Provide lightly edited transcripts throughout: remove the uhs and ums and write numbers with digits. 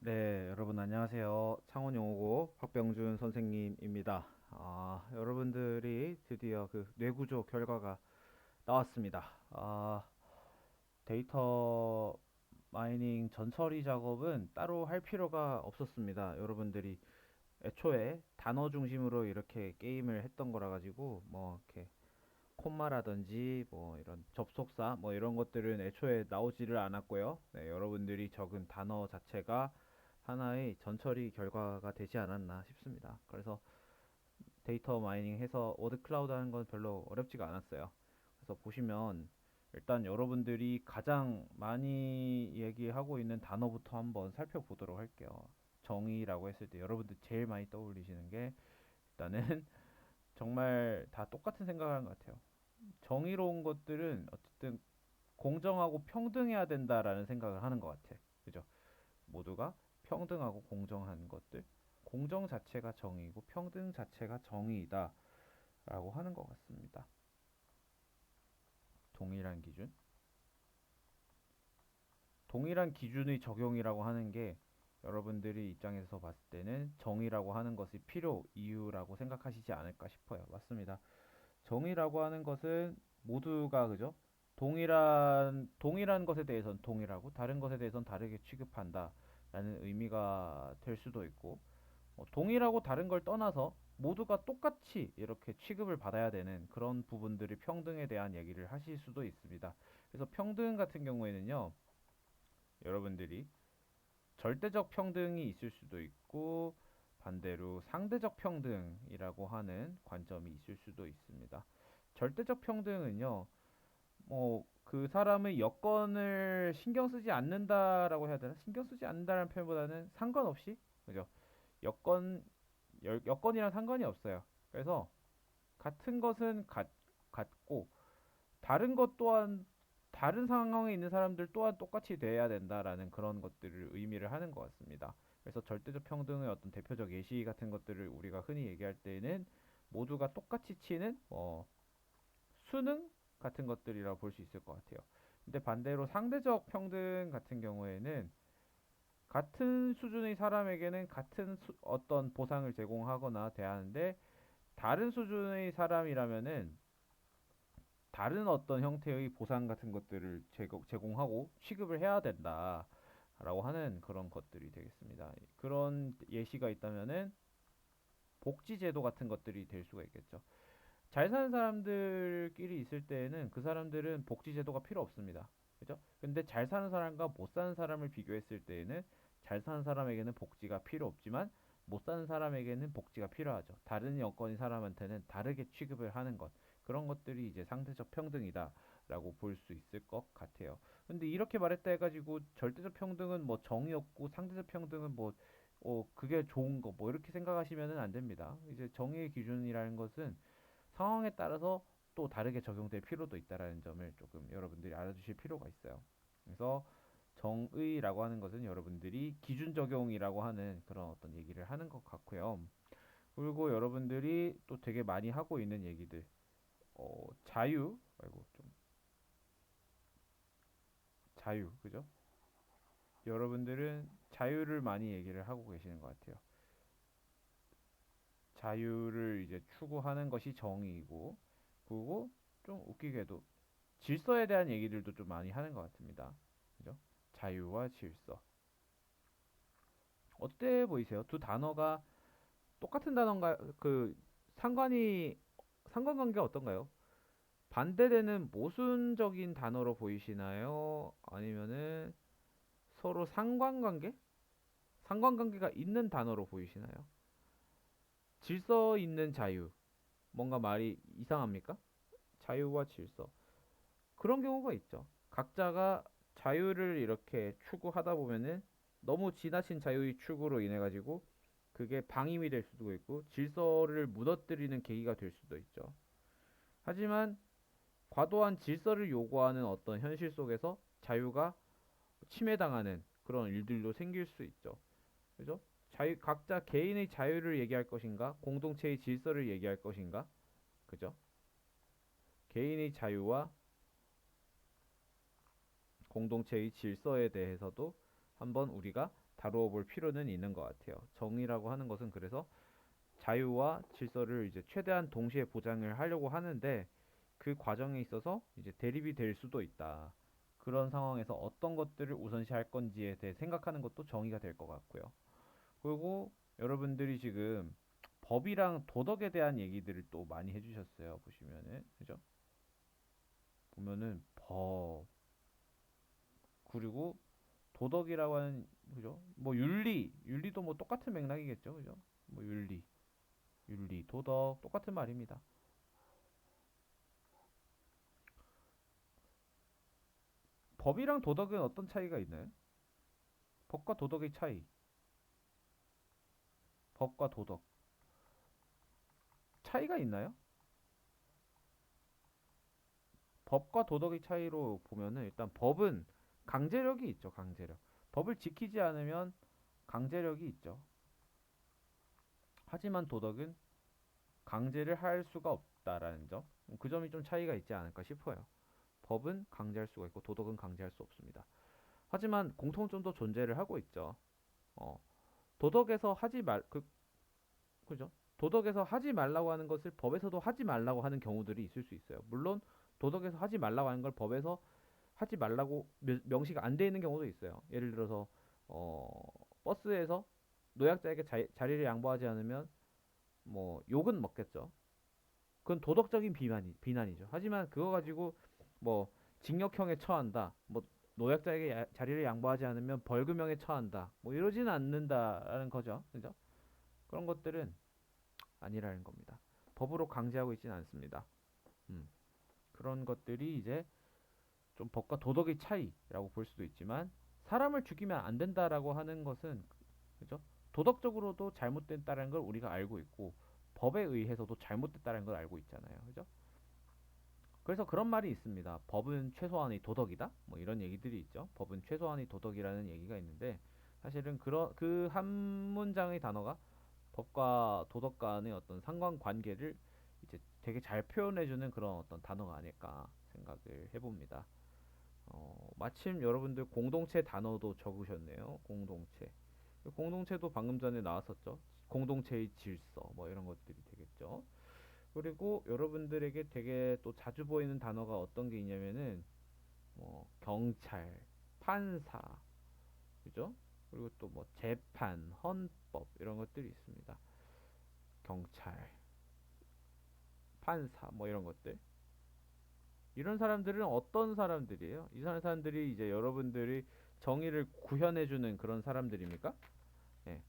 네, 여러분 안녕하세요. 창원영어고 박병준 선생님입니다. 여러분들이 드디어 그 뇌구조 결과가 나왔습니다. 데이터 마이닝 전처리 작업은 따로 할 필요가 없었습니다. 여러분들이 애초에 단어 중심으로 이렇게 게임을 했던 거라 가지고 뭐 이렇게 콤마라든지 뭐 이런 접속사 뭐 이런 것들은 애초에 나오지를 않았고요. 네, 여러분들이 적은 단어 자체가 하나의 전처리 결과가 되지 않았나 싶습니다. 그래서 데이터 마이닝 해서 워드 클라우드 하는 건 별로 어렵지가 않았어요. 그래서 보시면 일단 여러분들이 가장 많이 얘기하고 있는 단어부터 한번 살펴보도록 할게요. 정의라고 했을 때 여러분들 제일 많이 떠올리시는 게 일단은 정말 다 똑같은 생각을 하는 것 같아요. 정의로운 것들은 어쨌든 공정하고 평등해야 된다라는 생각을 하는 것 같아. 그죠? 모두가 평등하고 공정한 것들. 공정 자체가 정의이고 평등 자체가 정의이다. 라고 하는 것 같습니다. 동일한 기준. 동일한 기준의 적용이라고 하는 게 여러분들이 입장에서 봤을 때는 정의라고 하는 것이 필요 이유라고 생각하시지 않을까 싶어요. 맞습니다. 정의라고 하는 것은 모두가 그죠? 동일한 것에 대해서는 동일하고 다른 것에 대해서는 다르게 취급한다. 라는 의미가 될 수도 있고 동일하고 다른 걸 떠나서 모두가 똑같이 이렇게 취급을 받아야 되는 그런 부분들이 평등에 대한 얘기를 하실 수도 있습니다. 그래서 평등 같은 경우에는요, 여러분들이 절대적 평등이 있을 수도 있고 반대로 상대적 평등이라고 하는 관점이 있을 수도 있습니다. 절대적 평등은요, 뭐 그 사람의 여건을 신경 쓰지 않는다라고 해야 되나? 신경 쓰지 않는다라는 표현보다는 상관없이, 그죠? 여건 여건이랑 상관이 없어요. 그래서 같은 것은 같고 다른 것 또한 다른 상황에 있는 사람들 또한 똑같이 돼야 된다라는 그런 것들을 의미를 하는 것 같습니다. 그래서 절대적 평등의 어떤 대표적 예시 같은 것들을 우리가 흔히 얘기할 때는 모두가 똑같이 치는 수능 같은 것들이라 볼 수 있을 것 같아요. 근데 반대로 상대적 평등 같은 경우에는 같은 수준의 사람에게는 같은 어떤 보상을 제공하거나 대하는데 다른 수준의 사람이라면은 다른 어떤 형태의 보상 같은 것들을 제공하고 취급을 해야 된다라고 하는 그런 것들이 되겠습니다. 그런 예시가 있다면은 복지제도 같은 것들이 될 수가 있겠죠. 잘 사는 사람들끼리 있을 때에는 그 사람들은 복지제도가 필요 없습니다. 그죠? 근데 잘 사는 사람과 못 사는 사람을 비교했을 때에는 잘 사는 사람에게는 복지가 필요 없지만 못 사는 사람에게는 복지가 필요하죠. 다른 여건의 사람한테는 다르게 취급을 하는 것. 그런 것들이 이제 상대적 평등이다라고 볼 수 있을 것 같아요. 근데 이렇게 말했다 해가지고 절대적 평등은 뭐 정이 없고 상대적 평등은 뭐 그게 좋은 거 뭐 이렇게 생각하시면은 안 됩니다. 이제 정의의 기준이라는 것은 상황에 따라서 또 다르게 적용될 필요도 있다라는 점을 조금 여러분들이 알아주실 필요가 있어요. 그래서 정의라고 하는 것은 여러분들이 기준 적용이라고 하는 그런 어떤 얘기를 하는 것 같고요. 그리고 여러분들이 또 되게 많이 하고 있는 얘기들, 자유, 아이고 좀 자유, 그죠? 여러분들은 자유를 많이 얘기를 하고 계시는 것 같아요. 자유를 이제 추구하는 것이 정의이고, 그리고 좀 웃기게도 질서에 대한 얘기들도 좀 많이 하는 것 같습니다. 그죠? 자유와 질서. 어때 보이세요? 두 단어가 똑같은 단어인가? 그 상관이 상관관계가 어떤가요? 반대되는 모순적인 단어로 보이시나요? 아니면은 서로 상관관계? 상관관계가 있는 단어로 보이시나요? 질서 있는 자유. 뭔가 말이 이상합니까? 자유와 질서. 그런 경우가 있죠. 각자가 자유를 이렇게 추구하다 보면은 너무 지나친 자유의 추구로 인해 가지고 그게 방임이 될 수도 있고 질서를 무너뜨리는 계기가 될 수도 있죠. 하지만 과도한 질서를 요구하는 어떤 현실 속에서 자유가 침해당하는 그런 일들도 생길 수 있죠. 그죠? 각자 개인의 자유를 얘기할 것인가, 공동체의 질서를 얘기할 것인가, 그죠? 개인의 자유와 공동체의 질서에 대해서도 한번 우리가 다루어 볼 필요는 있는 것 같아요. 정의라고 하는 것은 그래서 자유와 질서를 이제 최대한 동시에 보장을 하려고 하는데 그 과정에 있어서 이제 대립이 될 수도 있다. 그런 상황에서 어떤 것들을 우선시할 건지에 대해 생각하는 것도 정의가 될 것 같고요. 그리고 여러분들이 지금 법이랑 도덕에 대한 얘기들을 또 많이 해주셨어요. 보시면은 그죠? 보면은 법 그리고 도덕이라고 하는 그죠? 뭐 윤리도 뭐 똑같은 맥락이겠죠, 그죠? 뭐 윤리, 도덕 똑같은 말입니다. 법이랑 도덕은 어떤 차이가 있나요? 법과 도덕의 차이. 법과 도덕 차이가 있나요? 법과 도덕의 차이로 보면은 일단 법은 강제력이 있죠, 강제력. 법을 지키지 않으면 강제력이 있죠. 하지만 도덕은 강제를 할 수가 없다라는 점. 그 점이 좀 차이가 있지 않을까 싶어요. 법은 강제할 수가 있고 도덕은 강제할 수 없습니다. 하지만 공통점도 존재를 하고 있죠. 어, 도덕에서 하지 말, 그죠? 도덕에서 하지 말라고 하는 것을 법에서도 하지 말라고 하는 경우들이 있을 수 있어요. 물론 도덕에서 하지 말라고 하는 걸 법에서 하지 말라고 명시가 안 돼 있는 경우도 있어요. 예를 들어서 어, 버스에서 노약자에게 자리를 양보하지 않으면 뭐 욕은 먹겠죠. 그건 도덕적인 비난이죠. 하지만 그거 가지고 뭐 징역형에 처한다. 뭐 노약자에게 자리를 양보하지 않으면 벌금형에 처한다. 뭐 이러지는 않는다라는 거죠. 그죠? 그런 것들은 아니라는 겁니다. 법으로 강제하고 있지는 않습니다. 음, 그런 것들이 이제 좀 법과 도덕의 차이라고 볼 수도 있지만 사람을 죽이면 안 된다라고 하는 것은 그죠? 도덕적으로도 잘못됐다는 걸 우리가 알고 있고 법에 의해서도 잘못됐다는 걸 알고 있잖아요. 그죠? 그래서 그런 말이 있습니다. 법은 최소한의 도덕이다. 뭐 이런 얘기들이 있죠. 법은 최소한의 도덕이라는 얘기가 있는데 사실은 그 한 문장의 단어가 법과 도덕 간의 어떤 상관관계를 이제 되게 잘 표현해주는 그런 어떤 단어가 아닐까 생각을 해봅니다. 마침 여러분들 공동체 단어도 적으셨네요. 공동체. 공동체도 방금 전에 나왔었죠. 공동체의 질서, 뭐 이런 것들이 되겠죠. 그리고 여러분들에게 되게 또 자주 보이는 단어가 어떤 게 있냐면은 뭐 경찰, 판사, 그죠? 그리고 또 뭐 재판, 헌법 이런 것들이 있습니다. 경찰, 판사 뭐 이런 것들. 이런 사람들은 어떤 사람들이에요? 이 사람들이 이제 여러분들이 정의를 구현해주는 그런 사람들입니까? 네,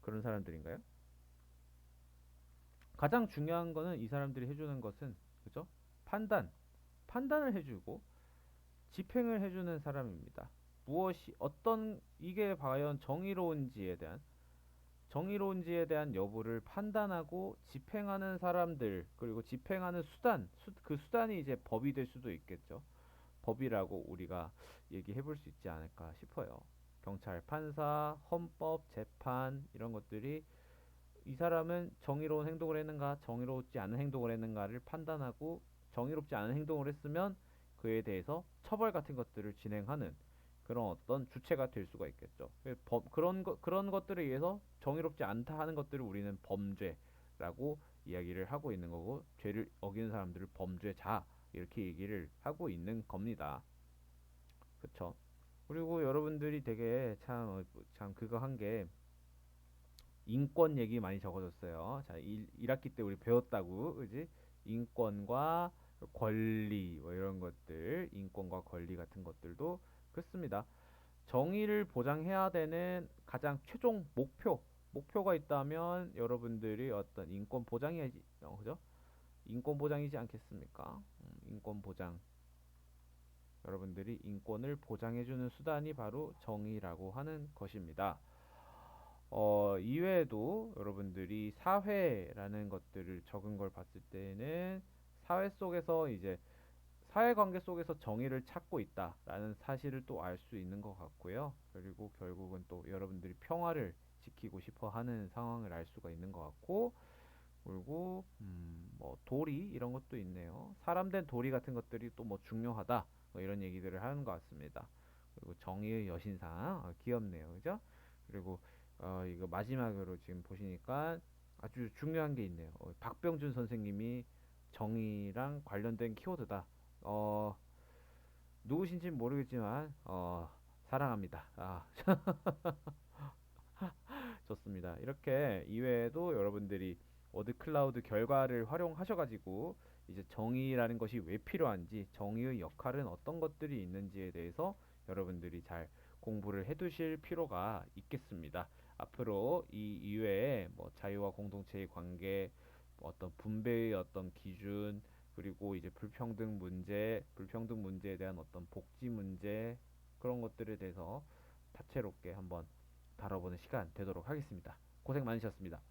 그런 사람들인가요? 가장 중요한 거는 이 사람들이 해주는 것은 그죠? 판단, 판단을 해주고 집행을 해주는 사람입니다. 무엇이 어떤 이게 과연 정의로운지에 대한 여부를 판단하고 집행하는 사람들 그리고 집행하는 그 수단이 이제 법이 될 수도 있겠죠. 법이라고 우리가 얘기해 볼 수 있지 않을까 싶어요. 경찰, 판사, 헌법, 재판 이런 것들이 이 사람은 정의로운 행동을 했는가, 정의롭지 않은 행동을 했는가를 판단하고 정의롭지 않은 행동을 했으면 그에 대해서 처벌 같은 것들을 진행하는 그런 어떤 주체가 될 수가 있겠죠. 그런 것들에 의해서 정의롭지 않다 하는 것들을 우리는 범죄라고 이야기를 하고 있는 거고 죄를 어기는 사람들을 범죄자 이렇게 얘기를 하고 있는 겁니다. 그쵸? 그리고 여러분들이 되게 참 그거 한 게 인권 얘기 많이 적어줬어요. 자, 1학기 때 우리 배웠다고, 그지? 인권과 권리, 뭐 이런 것들, 인권과 권리 같은 것들도 그렇습니다. 정의를 보장해야 되는 가장 최종 목표가 있다면 여러분들이 어떤 인권 보장이지, 그죠? 인권 보장이지 않겠습니까? 인권 보장. 여러분들이 인권을 보장해주는 수단이 바로 정의라고 하는 것입니다. 이외에도 여러분들이 사회라는 것들을 적은 걸 봤을 때는 사회 속에서 이제 사회관계 속에서 정의를 찾고 있다라는 사실을 또 알 수 있는 것 같고요. 그리고 결국은 또 여러분들이 평화를 지키고 싶어 하는 상황을 알 수가 있는 것 같고, 그리고 뭐 도리 이런 것도 있네요. 사람 된 도리 같은 것들이 또 뭐 중요하다 뭐 이런 얘기들을 하는 것 같습니다. 그리고 정의의 여신상 귀엽네요, 그죠? 그리고 이거 마지막으로 지금 보시니까 아주 중요한 게 있네요. 박병준 선생님이 정의랑 관련된 키워드다. 어, 누구신지는 모르겠지만 사랑합니다. 좋습니다. 이렇게 이외에도 여러분들이 워드 클라우드 결과를 활용하셔가지고 이제 정의라는 것이 왜 필요한지, 정의의 역할은 어떤 것들이 있는지에 대해서 여러분들이 잘 공부를 해두실 필요가 있겠습니다. 앞으로 이 이외에 뭐 자유와 공동체의 관계, 뭐 어떤 분배의 어떤 기준, 그리고 이제 불평등 문제에 대한 어떤 복지 문제, 그런 것들에 대해서 다채롭게 한번 다뤄보는 시간 되도록 하겠습니다. 고생 많으셨습니다.